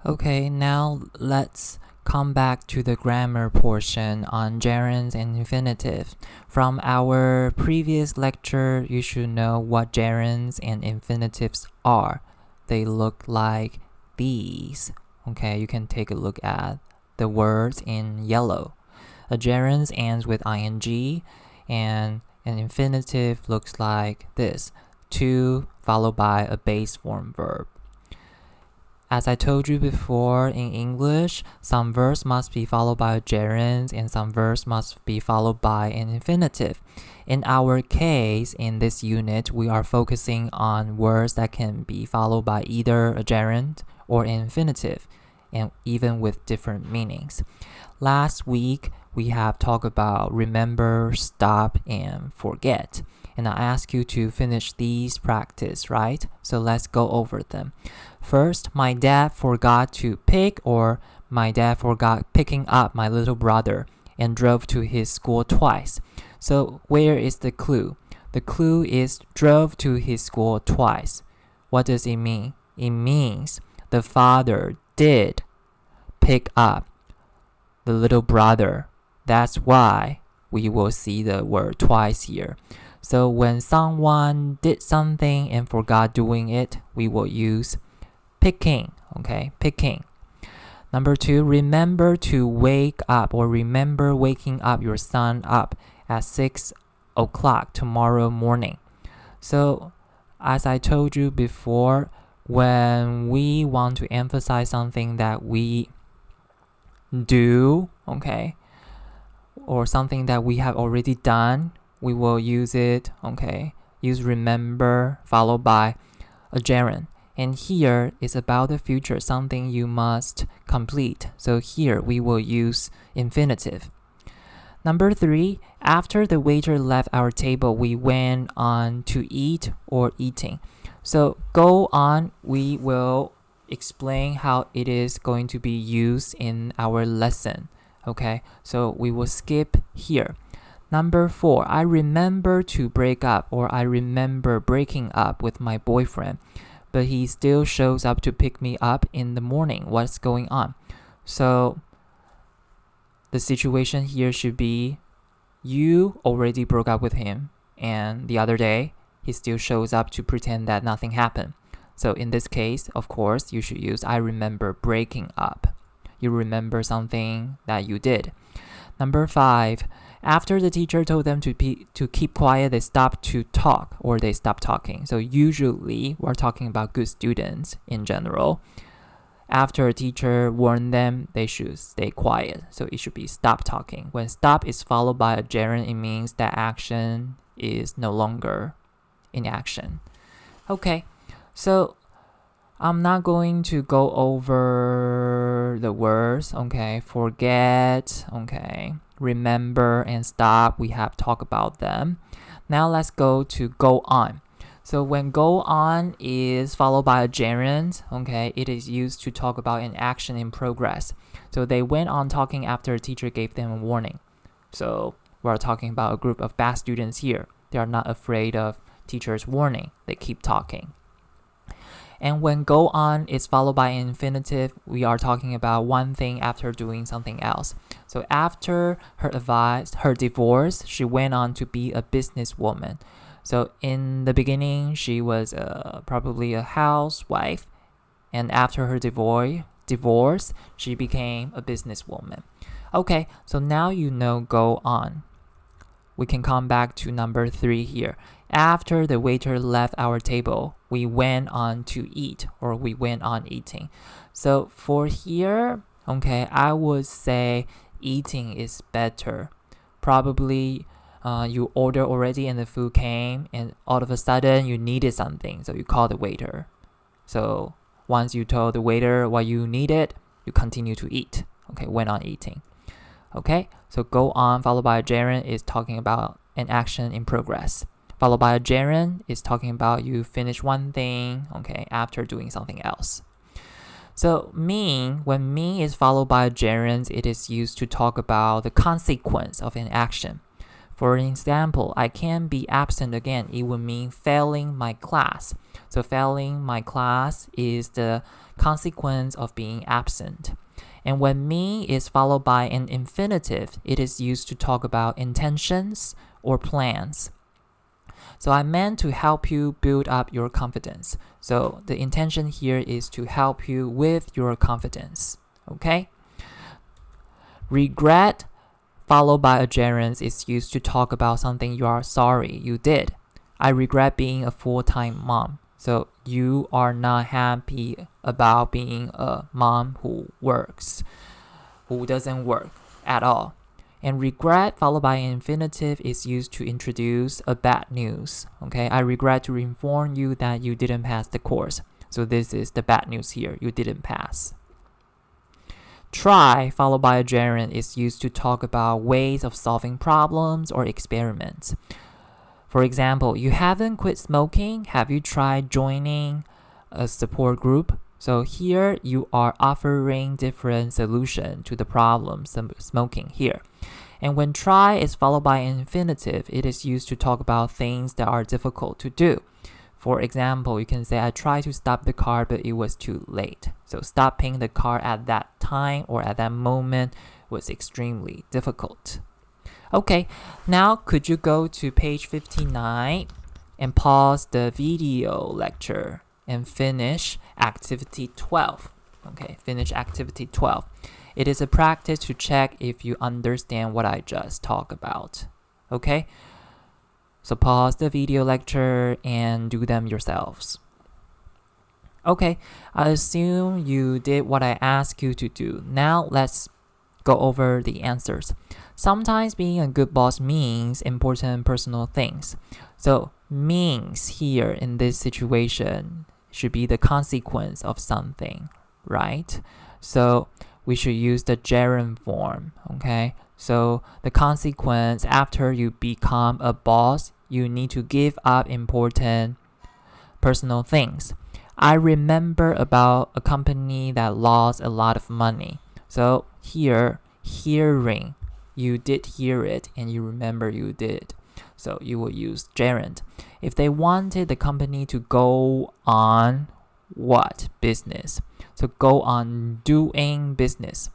Okay, now let's come back to the grammar portion on gerunds and infinitives. From our previous lecture, you should know what gerunds and infinitives are. They look like these. Okay, you can take a look at the words in yellow. A gerund ends with ing, and an infinitive looks like this: to followed by a base form verb. As I told you before, in English, some verbs must be followed by a gerund and some verbs must be followed by an infinitive. In our case, in this unit, we are focusing on words that can be followed by either a gerund or an infinitive, and even with different meanings. Last week, we have talked about remember, stop, and forget. And I asked you to finish these practice, right? So let's go over them. First, my dad forgot to pick, or my dad forgot picking up my little brother and drove to his school twice. So where is the clue? The clue is drove to his school twice. What does it mean? It means the father did pick up the little brother. That's why we will see the word twice here. So when someone did something and forgot doing it, we will use picking, okay? Picking. Number 2, remember to wake up, or remember waking up your son up at 6 o'clock tomorrow morning. So as I told you before, when we want to emphasize something that we do, okay, or something that we have already done, we will use it, okay? Use remember followed by a gerund. And here is about the future, something you must complete. So here we will use infinitive. Number 3, after the waiter left our table, we went on to eat or eating. So go on, we will explain how it is going to be used in our lesson. Okay, so we will skip here. Number 4, I remember to break up, or I remember breaking up with my boyfriend, but he still shows up to pick me up in the morning. What's going on? So the situation here should be you already broke up with him, and the other day he still shows up to pretend that nothing happened. So in this case, of course, you should use I remember breaking up. You remember something that you did. Number 5, after the teacher told them to keep quiet, they stopped to talk, or they stopped talking. So usually we're talking about good students in general. After a teacher warned them, they should stay quiet. So it should be stop talking. When stop is followed by a gerund, it means that action is no longer in action. Okay, so I'm not going to go over the words, okay? Forget, okay? Remember and stop, we have talked about them. Now let's go to go on. So when go on is followed by a gerund, okay, it is used to talk about an action in progress. So they went on talking after a teacher gave them a warning. So we're talking about a group of bad students here. They are not afraid of teacher's warning. They keep talking. And when go on is followed by an infinitive, we are talking about one thing after doing something else. So after her divorce, she went on to be a businesswoman. So in the beginning, she was probably a housewife, and after her divorce, she became a businesswoman. Okay, so now you know go on. We can come back to number 3 here. After the waiter left our table, we went on to eat, or we went on eating. So for here, okay, I would say eating is better. Probably you order already and the food came, and all of a sudden you needed something, so you call the waiter. So once you told the waiter what you needed, you continue to eat. Okay, went on eating. Okay, so go on followed by a gerund is talking about an action in progress. Followed by a gerund is talking about you finish one thing, okay, after doing something else. So mean, when mean is followed by a gerund, it is used to talk about the consequence of an action. For example, I can't be absent again. It would mean failing my class. So So failing my class is the consequence of being absent. And when me is followed by an infinitive, it is used to talk about intentions or plans. So I meant to help you build up your confidence. So the intention here is to help you with your confidence. Okay? Regret followed by a gerund is used to talk about something you are sorry you did. I regret being a full-time mom. So you are not happy about being a mom who doesn't work at all. And regret followed by an infinitive is used to introduce a bad news. Okay, I regret to inform you that you didn't pass the course. So this is the bad news here. You didn't pass. Try followed by a gerund is used to talk about ways of solving problems or experiments. For example, you haven't quit smoking. Have you tried joining a support group? So here you are offering different solution to the problem smoking here. And when try is followed by an infinitive, it is used to talk about things that are difficult to do. For example, you can say, I tried to stop the car, but it was too late. So stopping the car at that time or at that moment was extremely difficult. Okay, now could you go to page 59 and pause the video lecture and finish activity 12. Okay, finish activity 12. It is a practice to check if you understand what I just talked about. Okay, so pause the video lecture and do them yourselves. Okay, I assume you did what I asked you to do. Now let's go over the answers. Sometimes being a good boss means important personal things. So means here in this situation should be the consequence of something, right? So we should use the gerund form, okay? So the consequence after you become a boss, you need to give up important personal things. I remember about a company that lost a lot of money. So here, hearing, you did hear it and you remember you did. So you will use gerund. If they wanted the company to go on what business? So go on doing business.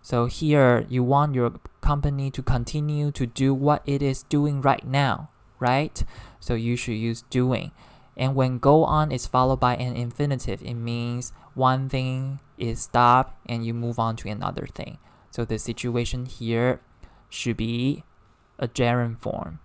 So here you want your company to continue to do what it is doing right now, right? So you should use doing. And when go on is followed by an infinitive, it means one thing is stopped and you move on to another thing. So the situation here should be a gerund form.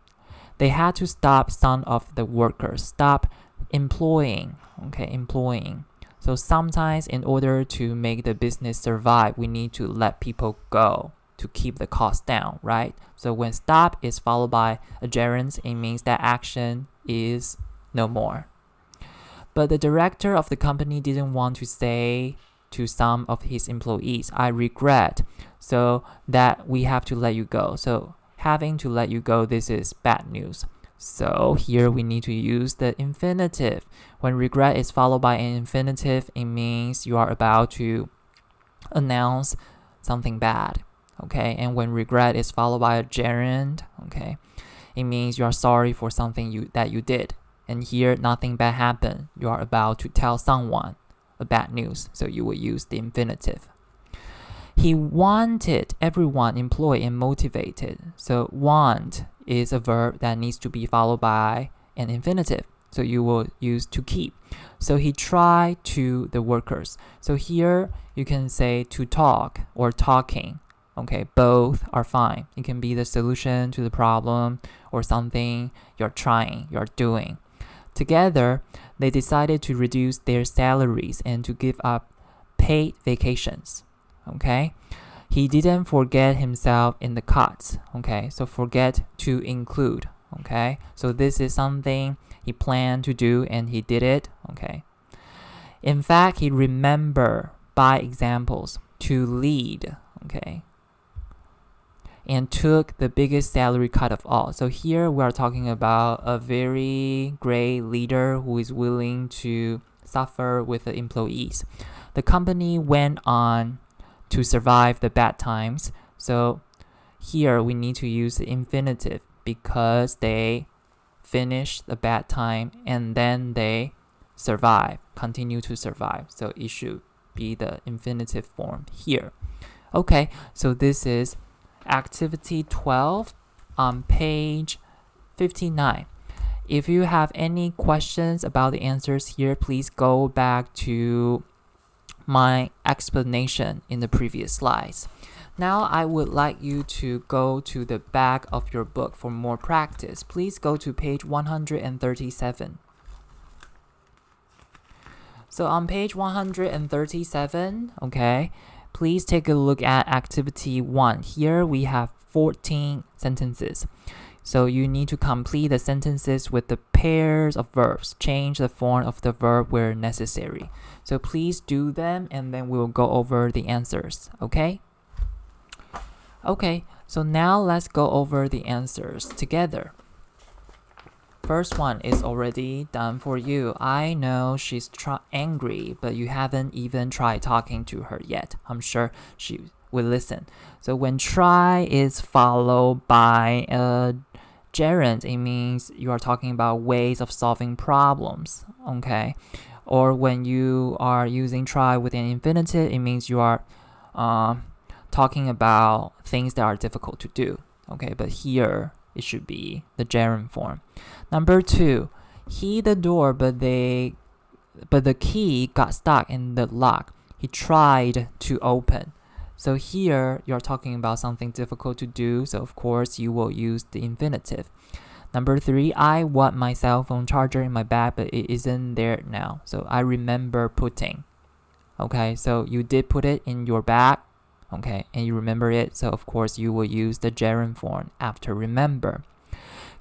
They had to stop some of the workers, stop employing, okay, employing. So sometimes in order to make the business survive, we need to let people go to keep the cost down, right? So when stop is followed by a gerund, it means that action is no more. But the director of the company didn't want to say to some of his employees, I regret, so that we have to let you go. So having to let you go, this is bad news. So here we need to use the infinitive. When regret is followed by an infinitive, it means you are about to announce something bad. Okay, and when regret is followed by a gerund, okay, it means you are sorry for something that you did. And here nothing bad happened. You are about to tell someone a bad news, so you will use the infinitive. He wanted everyone employed and motivated. So want is a verb that needs to be followed by an infinitive. So you will use to keep. So he tried to the workers. So here you can say to talk or talking. Okay, both are fine. It can be the solution to the problem or something you're trying, you're doing. Together, they decided to reduce their salaries and to give up paid vacations. Okay, he didn't forget himself in the cuts. Okay, so forget to include. Okay, so this is something he planned to do and he did it. Okay, in fact, he remembered by examples to lead. Okay, and took the biggest salary cut of all. So here we are talking about a very great leader who is willing to suffer with the employees. The company went on to survive the bad times. So here we need to use the infinitive because they finished the bad time and then they survive, continue to survive. So it should be the infinitive form here. Okay, so this is activity 12 on page 59. If you have any questions about the answers here, please go back to my explanation in the previous slides. Now I would like you to go to the back of your book for more practice. Please go to page 137. So on page 137, okay, please take a look at activity 1. Here we have 14 sentences. So you need to complete the sentences with the pairs of verbs. Change the form of the verb where necessary. So please do them and then we'll go over the answers, okay? Okay, so now let's go over the answers together. First one is already done for you. I know she's angry, but you haven't even tried talking to her yet. I'm sure she will listen. So when try is followed by a gerund, it means you are talking about ways of solving problems, okay? Or when you are using try with an infinitive, it means you are talking about things that are difficult to do, okay? But here, it should be the gerund form. Number 2, he the door, but the key got stuck in the lock. He tried to open. So here you're talking about something difficult to do, so of course you will use the infinitive. Number 3, I want my cell phone charger in my bag, but it isn't there now. So I remember putting. Okay, so you did put it in your bag, okay, and you remember it, so of course you will use the gerund form after remember.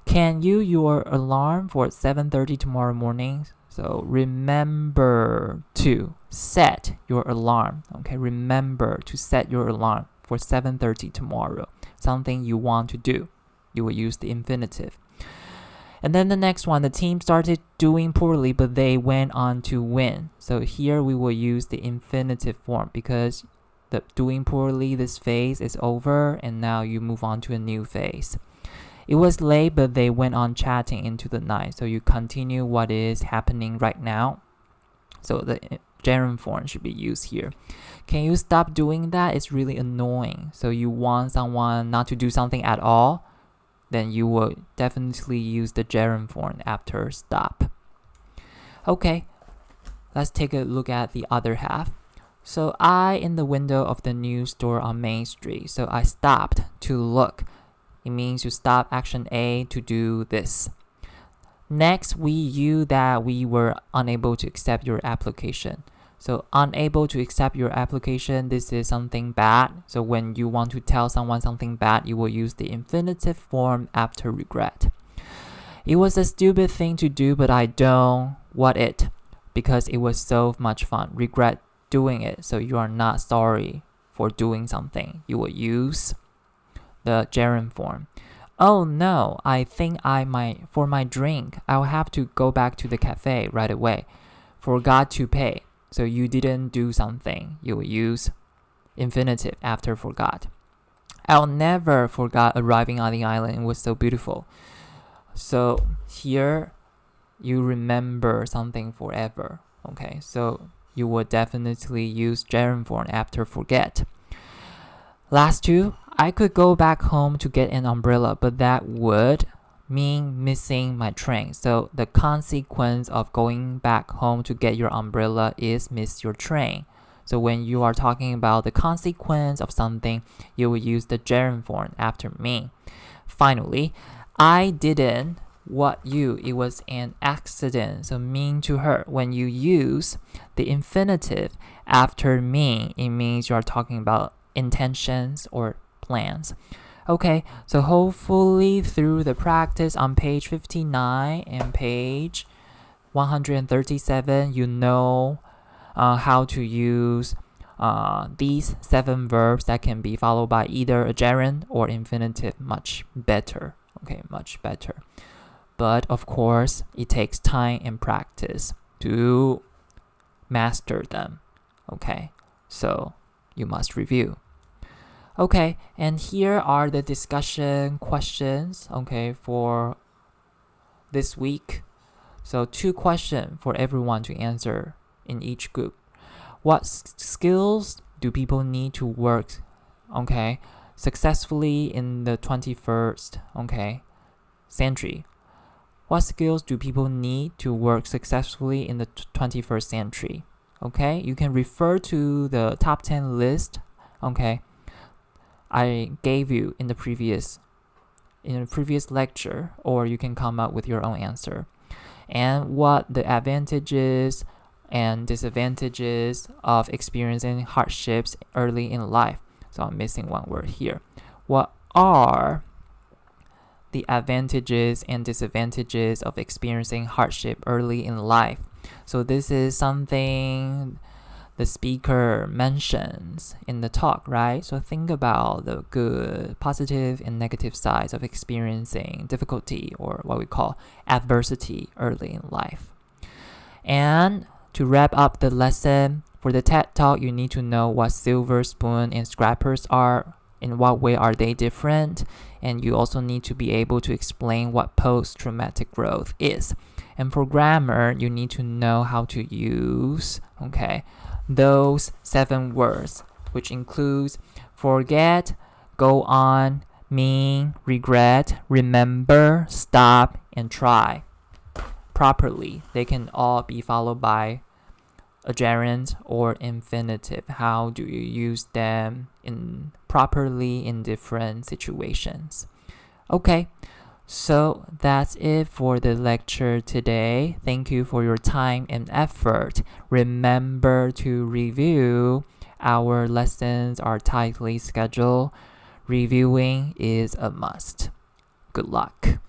Can you your alarm for 7:30 tomorrow morning? So remember to set your alarm, okay? Remember to set your alarm for 7:30 tomorrow. Something you want to do. You will use the infinitive. And then the next one, the team started doing poorly, but they went on to win. So here we will use the infinitive form because the doing poorly, this phase is over, and now you move on to a new phase. It was late, but they went on chatting into the night. So you continue what is happening right now. So the gerund form should be used here. Can you stop doing that? It's really annoying. So you want someone not to do something at all, then you will definitely use the gerund form after stop. Okay, let's take a look at the other half. So I in the window of the new store on Main Street. So I stopped to look. It means you stop action A to do this. Next, you that we were unable to accept your application. So unable to accept your application, this is something bad. So when you want to tell someone something bad, you will use the infinitive form after regret. It was a stupid thing to do, but I don't want it because it was so much fun. Regret doing it. So you are not sorry for doing something. You will use the gerund form. Oh no, I think for my drink, I'll have to go back to the cafe right away. Forgot to pay. So you didn't do something. You will use infinitive after forgot. I'll never forget arriving on the island. It was so beautiful. So here you remember something forever. Okay, so you will definitely use gerund form after forget. Last two, I could go back home to get an umbrella, but that would mean missing my train. So the consequence of going back home to get your umbrella is miss your train. So when you are talking about the consequence of something, you will use the gerund form after me. Finally, I didn't what you. It was an accident. So mean to her. When you use the infinitive after me, it means you are talking about intentions or plans. Okay, so hopefully through the practice on page 59 and page 137, you know how to use these 7 verbs that can be followed by either a gerund or infinitive much better. Okay, much better. But of course, it takes time and practice to master them. Okay, so you must review. Okay, and here are the discussion questions, okay, for this week. So 2 questions for everyone to answer in each group. What skills do people need to work, okay, successfully in the 21st, okay, century? What skills do people need to work successfully in the 21st century? Okay, you can refer to the top 10 list, okay, I gave you in the previous lecture, or you can come up with your own answer. And what the advantages and disadvantages of experiencing hardships early in life. So I'm missing one word here. What are the advantages and disadvantages of experiencing hardship early in life? So this is something the speaker mentions in the talk, right? So think about the good, positive, and negative sides of experiencing difficulty, or what we call adversity, early in life. And to wrap up the lesson, for the TED Talk, you need to know what silver spoon and scrappers are, in what way are they different, and you also need to be able to explain what post-traumatic growth is. And for grammar, you need to know how to use, okay, those 7 words, which includes forget, go on, mean, regret, remember, stop, and try. Properly, they can all be followed by a gerund or infinitive. How do you use them properly in different situations? Okay, so that's it for the lecture today. Thank you for your time and effort. Remember to review. Our lessons are tightly scheduled. Reviewing is a must. Good luck.